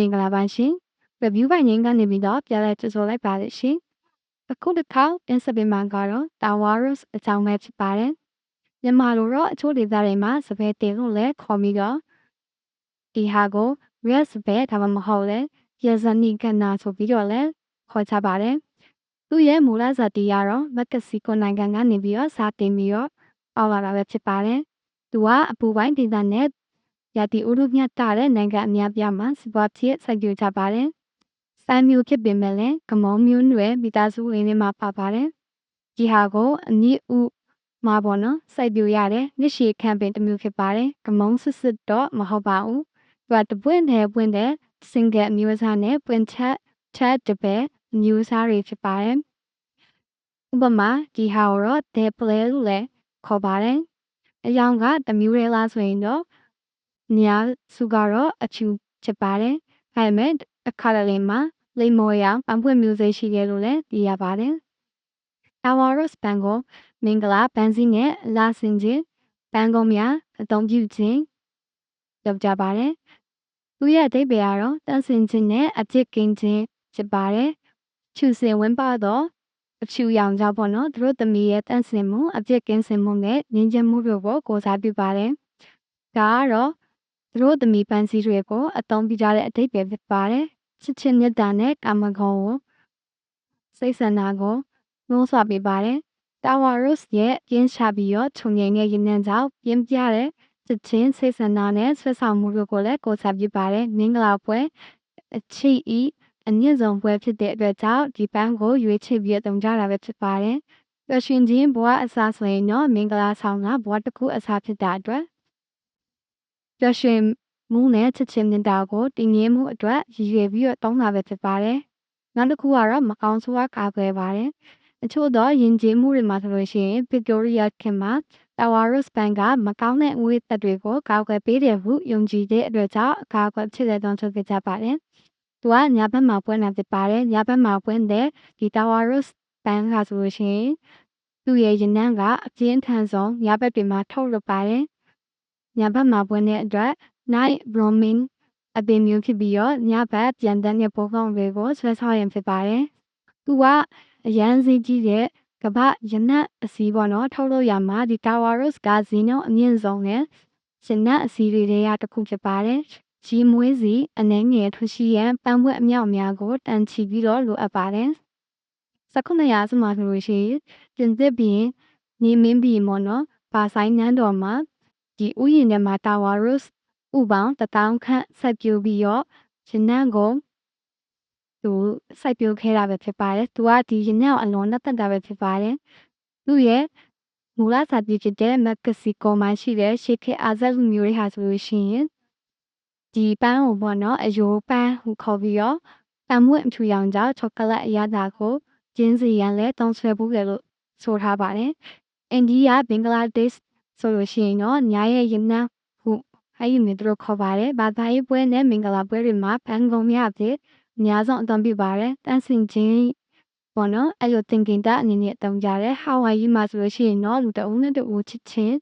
င်္ဂလာပါရှင်။ review ပိုင်းငင်းကနေပြီးတော့ပြန်လည်ကြိုဆိုလိုက်ပါတယ်ရှင်။အခုတစ်ခါတင်ဆက်ပေးမှာကတော့ Tawaros အကြောင်းပဲဖြစ်ပါတယ်။မြန်မာလိုတော့အချို့ဒေသတွေမှာစပယ်တင်လို့လည်းခေါ်ပြီးတော့ဒီဟာကို red စပယ်ဒါမှမဟုတ်လဲရဇနီကနာဆိုပြီးတော့လည်းခေါ်ကြပါတယ်။သူ့ရဲ့မူလဇာတိကတော့မက္ကဆီကိုနိုင်ငံကနေပြီးတော့စတင်ပြီးတော့ပေါလာတာပဲဖြစ်ပါတယ်။သူကအပူပိုင်းဒေသနဲ့ရာသီဥတုမြတ်တဲ့နိုင်ငံအများပြားမှာစီးပွားဖြစ်စိုက်ပျိုးကြပါတယ်။စမ်းမျိုးဖြစ်ပေမဲ့လည်းကမုံမျိုးနွယ်မိသားစုဝင်တွေမှာပါပါတယ်။ဒီဟာကိုအမြင့်ဥမှာပေါ့နော်စိုက်ပျိုးရတဲ့နှစ်ရှည်ခံပင်တစ်မျိုးဖြစ်ပါတယ်။ကမုံစစ်စစ်တော့မဟုတ်ပါဘူး။သူကတပွင့်တဲ့ single အမျိုးအစားနဲ့ပွင့်ချက်တပဲအမျိုးအစားတွေဖြစ်ပါတယ်။ဥပမာဒီဟာကိုတော့ the play လို့လည်းခေါ်ပါတယ်။အယောင်ကတမျိုးလေးလားဆိုရင်တော့ညာစုကတော့အချူဖြစ်ပါတယ်။ဒါပေမဲ့အခါတလေမှာလိမ္မော်ရောင်အပွင့်မျိုးစိရှိတယ်လို့လည်းသိရပါတယ်။ Tawaros ဘန်ကိုမင်္ဂလာပန်းစည်းနဲ့လာဆင်ခြင်းဘန်ကုန်းများအသုံးပြုခြင်းလုပ်ကြပါတယ်။သူရဲ့အဓိပ္ပာယ်ကတော့တန့်စင်ခြင်းနဲ့အပြစ်ကင်းခြင်းဖြစ်ပါတယ်။ချူစင်ဝင်ပါတော့အချူရောင်ကြောင့်ပေါ့နော်သူတို့သမီးရဲ့တန့်စင်မှုအပြစ်ကင်းစင်မှုနဲ့ငြင်းချမ်းမှုတို့ကိုကိုးစားပြုပါတယ်။ဒါကတော့သူတို့သမီးပန်းစည်းတွေကိုအသုံးပြုကြတဲ့အဓိပ္ပာယ်ဖြစ်ပါတယ်။ချစ်ချင်းမြတ်တာနဲ့ကာမဂုဏ်ကိုစိတ်ဆန္ဒကိုနှိုးဆွပေးပါတယ်။ Tawaros ရဲ့ပြင်းချပြီးတော့ချုံငိမ့်တဲ့ရင်းနှံကြောင့်ပြင်းပြတဲ့ချစ်ချင်းစိတ်ဆန္ဒနဲ့ဆွဲဆောင်မှုတို့ကိုလည်းကိုးစားပြုပါတယ်။မင်္ဂလာပွဲအချစ်ဤအမြင့်ဆုံးပွဲဖြစ်တဲ့အတွက်ကြောင့်ဒီပန်းကိုရွေးချယ်ပြီးသုံးကြတာပဲဖြစ်ပါတယ်။ပျော်ရွှင်ခြင်းဘဝအစားဆိုရင်တော့မင်္ဂလာဆောင်ကဘဝတစ်ခုအစားဖြစ်တာအတွက်ပျော်ရွှင်မှုနဲ့ချစ်ချင်းမြတ်တာကိုတည်ငြိမ်မှုအတွက်ရည်ရွယ်ပြီးတော့တောင်းတာပဲဖြစ်ပါတယ်။နောက်တစ်ခုကတော့မကောင်းဆိုးဝါးကာကွယ်ပါတယ်။အချို့သောယဉ်ကျေးမှုတွေမှာဆိုလို့ရှိရင် Victoria ခင်မှာ Tawaros ဘန်ကမကောင်းတဲ့အငွေသက်တွေကိုကာကွယ်ပေးတယ်ဟုယုံကြည်တဲ့အတွက်ကြောင့်ကာကွယ်ဖြစ်တဲ့တောင်းဆိုခဲ့ကြပါတယ်။သူကညာဘက်မှာပွင့်တာဖြစ်ပါတယ်။ညာဘက်မှာပွင့်တဲ့ဒီ Tawaros ဘန်ကဆိုလို့ရှိရင်သူ့ရဲ့ရနံ့ကအပြင်းထန်ဆုံးညာဘက်တွေမှာထုတ်လုပ်ပါတယ်။ညာဘက်မှာပွင့်တဲ့အတွက် night blooming အပင်မျိုးဖြစ်ပြီးတော့ညဘက်ပြန်တဲ့ပိုးကောင်တွေကိုဆွဲဆောင်ရင်ဖြစ်ပါတယ်။သူကအရန်စည်းကြီးတဲ့ကမ္ဘာရနံ့အစည်းပေါ့နော်ထုတ်လုပ်ရမှာဒီ Tawaros ကဇီနိုအမြင့်ဆုံးနဲ့ရနံ့အစည်းတွေထဲကတစ်ခုဖြစ်ပါတယ်။ကြီးမွေးစီအနေငယ်ထွရှိရန်ပန်းပွက်အမြောက်များကိုတန်ချီပြီးတော့လိုအပ်ပါတယ်။19ရာစုမှာဆိုလို့ရှိရင်ပြင်သစ်ပြည်နေမင်းပြည်ပေါ့နော်ဘာဆိုင်နန်းတော်မှာဒီဥယျာဉ်ထဲမှာ Tawaros ဥပေါင်း1000ခန့်စိုက်ပျိုးပြီးတော့ရနံ့ကိုသူစိုက်ပျိုးခဲ့တာပဲဖြစ်ပါတယ်။သူကဒီရနံ့အလွန်နဲ့တက်တာပဲဖြစ်ပါတယ်။သူ့ရဲ့မူလဇာတိဖြစ်တဲ့မက္ကဆီကိုမှာရှိတဲ့ရှေးခေတ်အာဇက်လူမျိုးတွေဟာဆိုလို့ရှိရင်ဒီပန်းကိုပေါ့နော်အယိုးပန်းဟုခေါ်ပြီးတော့တံမွင့်အထူရောင်ကြောင့်ချောကလက်အရသာကိုကျင်းစီရန်လဲတုံးဆွဲဖို့လို့ဆိုထားပါတယ်။အိန္ဒိယဘင်္ဂလားဒေ့ရှ်ဆိုလို့ရှိရင်တော့ညာရဲ့ရနံ့ဟုအဲ့ဒီမျိုးတို့ခေါ်ပါတယ်။ဘာသာရေးပွဲနဲ့မင်္ဂလာပွဲတွေမှာပန်းကုံများအဖြစ်အများဆုံးအသုံးပြုပါတယ်။တန်းစင်ချင်းပေါ့နော်အဲ့လိုသင်္ကင်တအနေနဲ့အသုံးကြတယ်။ဟာဝိုင်ယီမှာဆိုလို့ရှိရင်တော့လူတအုပ်နဲ့တအုပ်ချစ်ချင်း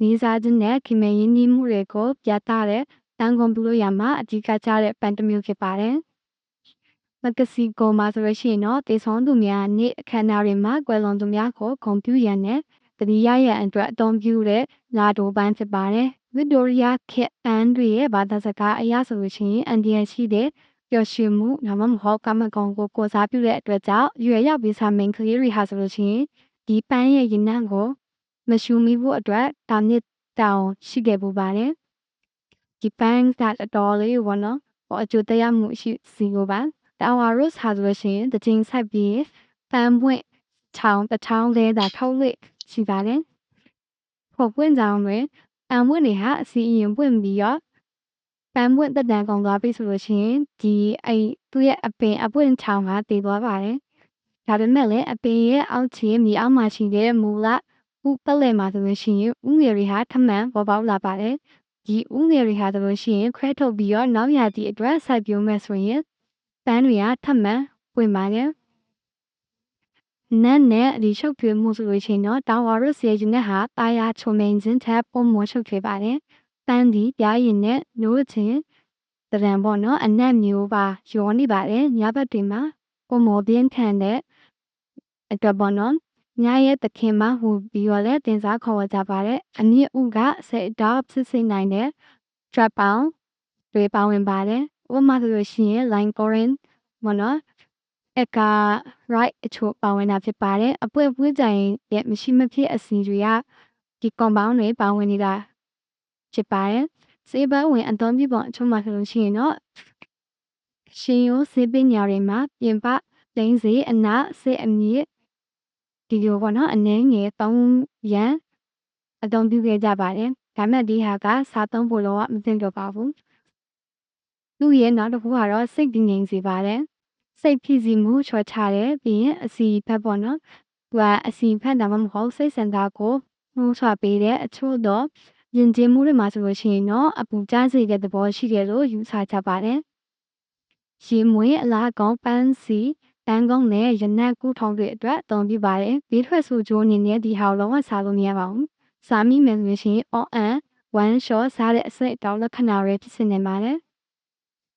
နေစားခြင်းနဲ့ခင်မင်းရင်းနှီးမှုတွေကိုပြသတဲ့တန်ကုန်ပြုလို့ရမှာအဓိကကျတဲ့ပန်းတစ်မျိုးဖြစ်ပါတယ်။မက္ကဆီကိုမှာဆိုလို့ရှိရင်တော့တေဆောင်သူများနေ့အခမ်းအနားတွေမှာကွယ်လွန်သူများကိုဂုဏ်ပြုရန်နဲ့တတိယရန်အတွက်အသုံးပြုတဲ့လာတိုပန်းဖြစ်ပါတယ်။ Victoria ခေတ်ပန်းတွေရဲ့ဘာသာစကားအရဆိုလို့ရှိရင်အန်ဒီယန်ရှိတဲ့ပျော်ရွှင်မှုဒါမှမဟုတ်ကာမဂုဏ်ကိုကိုစားပြုတဲ့အတွက်ကြောင့်ရွယ်ရောက်ပြီးစာမိန်ကလေးတွေဟာဆိုလို့ရှိရင်ဒီပန်းရဲ့ရနံ့ကိုမရှူမိဖို့အတွက်တာမြစ်တောင်ရှိခဲ့ပူပါတယ်။ဒီပန်းကတော်လေးပေါ့နော်။အကျိုးတရားမှုရှိစီကိုပါ။ Tawaros ဟာဆိုလို့ရှိရင်တကြိမ်ဆက်ပြီးပန်းပွင့်1000လဲတာထုတ်လိရှိပါတယ်။ဖို့ပွင့်ကြောင်တွင်ပန်းပွင့်တွေဟာအစီအရင်ပွင့်ပြီးတော့ပန်းပွင့်တက်တန်ကုန်သွားပြီဆိုလို့ရှိရင်ဒီသူ့ရဲ့အပင်အပွင့်ချောင်းကတည်သွားပါတယ်။ဒါပေမဲ့လည်းအပင်ရဲ့အောက်ခြေမြေအောက်မှာရှိတဲ့မူလဥပတ်လည်မှာဆိုလို့ရှိရင်ဥငယ်တွေဟာထမှန်ပေါ်ပေါက်လာပါတယ်။ဒီဥငယ်တွေဟာဆိုလို့ရှိရင်ခွဲထုတ်ပြီးတော့နောက်ရာသီအတွက်စိုက်ပျိုးမယ်ဆိုရင်ပန်းတွေကထမှန်ပွင့်ပါတယ်။နတ်နဲ့ဒီရှုပ်ထွေးမှုဆိုလို့ရှိရင်တော့ Tawaros ရဲ့ရနံ့ဟာတာယာချုံမိန်ခြင်းထက်ပုံမရှုပ်ထွေးပါတယ်။ပန်းဒီပြားရည်နဲ့နိုးခြင်း တရံပေါ့နော်အနက်မျိုးပါရောနေပါတယ်ညဘက်တွေမှာပုံမော်ပြင်းထန်တဲ့အတွက်ပေါ့နော်ညရဲ့သခင်မဟူပြီးတော့လည်းတင်စားခေါ်ကြပါတယ်အမြင့်ဥကစိတ်တော့ဖြစ်စေနိုင်တဲ့ trap ပေါင်းတွေပါဝင်ပါတယ်ဥပမာဆိုလို့ရှိရင် line corin ပေါ့နော်အကာ right အချို့ပါဝင်တာဖြစ်ပါတယ်အပွင့်ပွင့်ကြရင်ရဲ့မရှိမဖြစ်အစီတွေကဒီ compound တွေပါဝင်နေတာဖြစ်ပါတယ်စေဘဝင်အသုံးပြုပုံအချို့မှာဆိုလို့ရှိရင်တော့ရှင်ရိုးစေပညာတွေမှာပြင်ပလိမ့်စေအနာစေအမြင့်ဒီလိုပေါ့နော်အနေငယ်3ရန်အသုံးပြုခဲ့ကြပါတယ်ဒါမဲ့ဒီဟာကစားသုံးဖို့တော့မသင့်တော့ပါဘူးသူ့ရဲ့နောက်တစ်ခုကတော့စိတ်တည်ငြိမ်စေပါတယ်စိတ်ဖြစ်စီမှုချောချတယ်ပြီးရင်အစီဖက်ပေါ့နော်သူကအစီဖက်ဒါမှမဟုတ်စိတ်စံသားကိုနှိုးဆွပေးတဲ့အချို့တော့ယဉ်ကျေးမှုတွေမှာဆိုလို့ရှိရင်တော့အပူကြားစေတဲ့သဘောရှိတယ်လို့ယူဆကြပါတယ်ရေမွေးအလားကောင်းပန်းစီတန်းကုန်းနဲ့ရနက်ကူးထောင်တွေအတွက်အသုံးပြုပါတယ်ဘေးထွက်ဆိုကြိုးအနေနဲ့ဒီဟာလုံးဝစားလို့မရပါဘူးစားမိမယ်ဆိုလို့ရှိရင် one shot စားတဲ့အစိတ်တောင်းလက္ခဏာတွေဖြစ်နေပါတယ်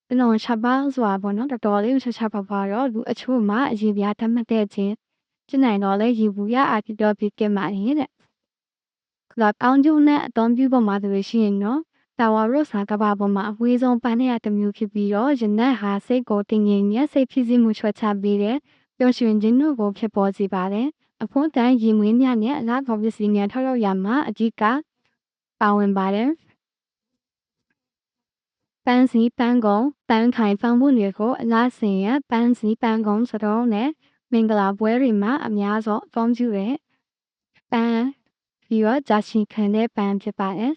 ကျွန်တော်ချက်ပါဆိုတာပေါ့နော်တော်တော်လေးချက်ပါတော့လူအချို့မှာအရေးပြားတတ်မှတ်တဲ့ချင်းကျနိုင်တော့လေရေဘူးရအာတီတော်ဖြစ်ခဲ့မှာတဲ့ဒါကောင်းကျိုးနဲ့အသုံးပြုပေါ်မှာဆိုလို့ရှိရင်တော့တာဝါရော့စာကဘာပေါ်မှာအဝေးဆုံးပန်းနဲ့တစ်မျိုးဖြစ်ပြီးတော့ရနက်ဟာစိတ်ကိုတင်ငင်ရစိတ်ဖြစ်စီမှုချွတ်ချပေးတဲ့ပျော်ရွှင်ခြင်းတို့ကိုဖြစ်ပေါ်စေပါတယ်အဖွင့်တိုင်းရေမွေးများနဲ့အလားကောင်းပစ္စည်းများထောက်ရောက်ရမှာအကြီးကပါဝင်ပါတယ်ပန်းစီပန်းကုံပန်းခိုင်ပန်းပွင့်တွေကိုအလားစင်ရပန်းစီပန်းကုံစတော့နဲ့မင်္ဂလာပွဲတွေမှာအများဆုံးအသုံးပြုတဲ့ပန်းပြီးတော့ဂျာချီခံတဲ့ပန်းဖြစ်ပါတယ်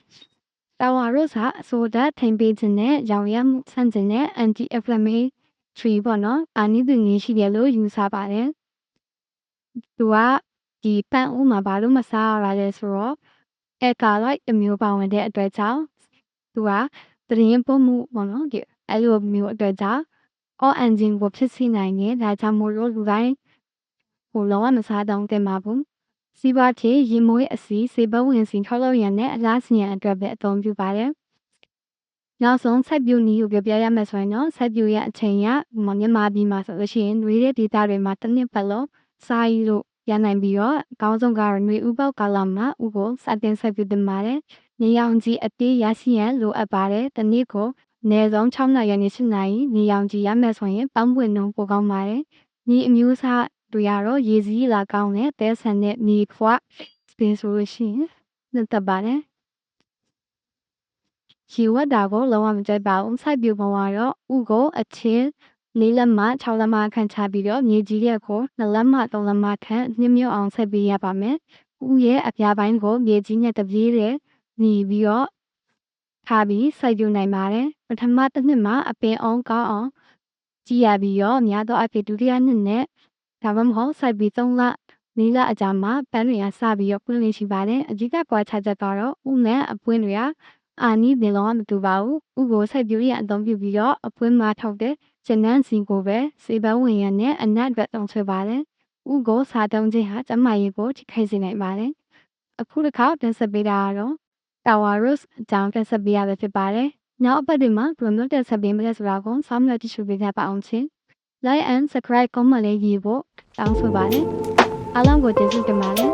တာဝါရို့စာအဆိုဓာတ်ထိန်ပေးခြင်းနဲ့ရောင်ရမှုဆန့်ကျင်တဲ့ anti-inflammatory ပေါ့နော်အာနိသင်ကြီးရှိတယ်လို့ယူဆပါတယ်သူကဒီပန်းဥမှာဘာလို့မစားရလဲဆိုတော့အကာလိုက်အမျိုးပါဝင်တဲ့အတွက်ကြောင့်သူကသတင်းပို့မှုပေါ့နော်ဒီအဲ့လိုမျိုးအတွက်ကြောင့် all engine ကိုဖြစ်စေနိုင်တယ်ဒါကြောင့်မို့လို့လူတိုင်းဟိုလောကမစားတော့တင်ပါဘူးစီးပွားဖြစ်ရေမွေးအစီစေဘဝင်စီထောက်လို့ရတဲ့အလားစီရန်အတွက်ပဲအသုံးပြုပါတယ်နောက်ဆုံးဆက်ပြူနီကိုပြောပြရမယ်ဆိုရင်တော့ဆက်ပြူရဲ့အချိန်ရမြန်မာပြည်မှာဆိုလို့ရှိရင်တွေတဲ့ဒေတာတွေမှာတစ်နှစ်ပတ်လုံးစားရည်လို့ရနိုင်ပြီးတော့အကောင်းဆုံးကတော့ຫນွေဥပေါကာလမှာဥကိုစတင်ဆက်ပြူတင်ပါတယ်နေရောင်ကြီးအသေးရရှိရန်လိုအပ်ပါတယ်တနည်းကိုနေဆုံး6နာရီနဲ့7နာရီနေရောင်ကြီးရမယ်ဆိုရင်ပန်းပွင့်နှုံပိုကောင်းပါတယ်ဒီအမျိုးအစားတွေကတော့ရေစီးလာကောင်းတဲ့တဲဆန်တဲ့မြေခွစပင်းဆိုလို့ရှိရင်နှစ်သက်ပါတယ်ရေဝတ်တာကိုလုံးဝမကြိုက်ပါဘူးစိုက်ပြူပေါ်ကတော့ဥကိုအချင်း4လက်မှ6လက်မှခန့်ချပြီးတော့မြေကြီးရက်ကို2လက်မှ3လက်မှခန့်ညှမြုပ်အောင်ဆက်ပေးရပါမယ်ဥရဲ့အပြားပိုင်းကိုမြေကြီးနဲ့တပြေးတဲ့ညီပြီးတော့ထားပြီးစိုက်ပြူနိုင်ပါတယ်ပထမတစ်နှစ်မှာအပင်အောင်ကောင်းအောင်ကြည့်ရပြီးတော့များသောအဖြစ်ဒုတိယနှစ်နဲ့ဒါမှမဟုတ်စိုက်ပြီး3လ4လအကြာမှာပန်းတွေကစပြီးတော့ပွင့်လင်းရှိပါတယ်အကြီးကပွားချချက်ကတော့ဥနဲ့အပွင့်တွေကအာနီးနေလုံးဝမတူပါဘူးဥကိုစိုက်ပြူရအသုံးပြုပြီးတော့အပွင့်မှာထောက်တဲ့ကျန်းနန်းစီကိုပဲစေဘဝင်ရနဲ့အနက်အတွက်တုံးဆွဲပါတယ်ဥကိုစားတုံးခြင်းဟာကျမရေးကိုထိခိုက်စေနိုင်ပါတယ်အခုတစ်ခါတင်ဆက်ပေးတာကတော့တာဝါရုစ်အကြောင်းတင်ဆက်ပေးရပဲဖြစ်ပါတယ်နောက်အပတ်ဒီမှာဘယ်လိုမျိုးတင်ဆက်ပေးမလဲဆိုတာကိုစောင့်မျှော်ကြည့်ရှုပေးကြပါအောင်ချင်း like and subscribe ကောင်းမလေးရေးဖို့တောင်းဆိုပါတယ်အားလုံးကိုကျေးဇူးတင်ပါတယ်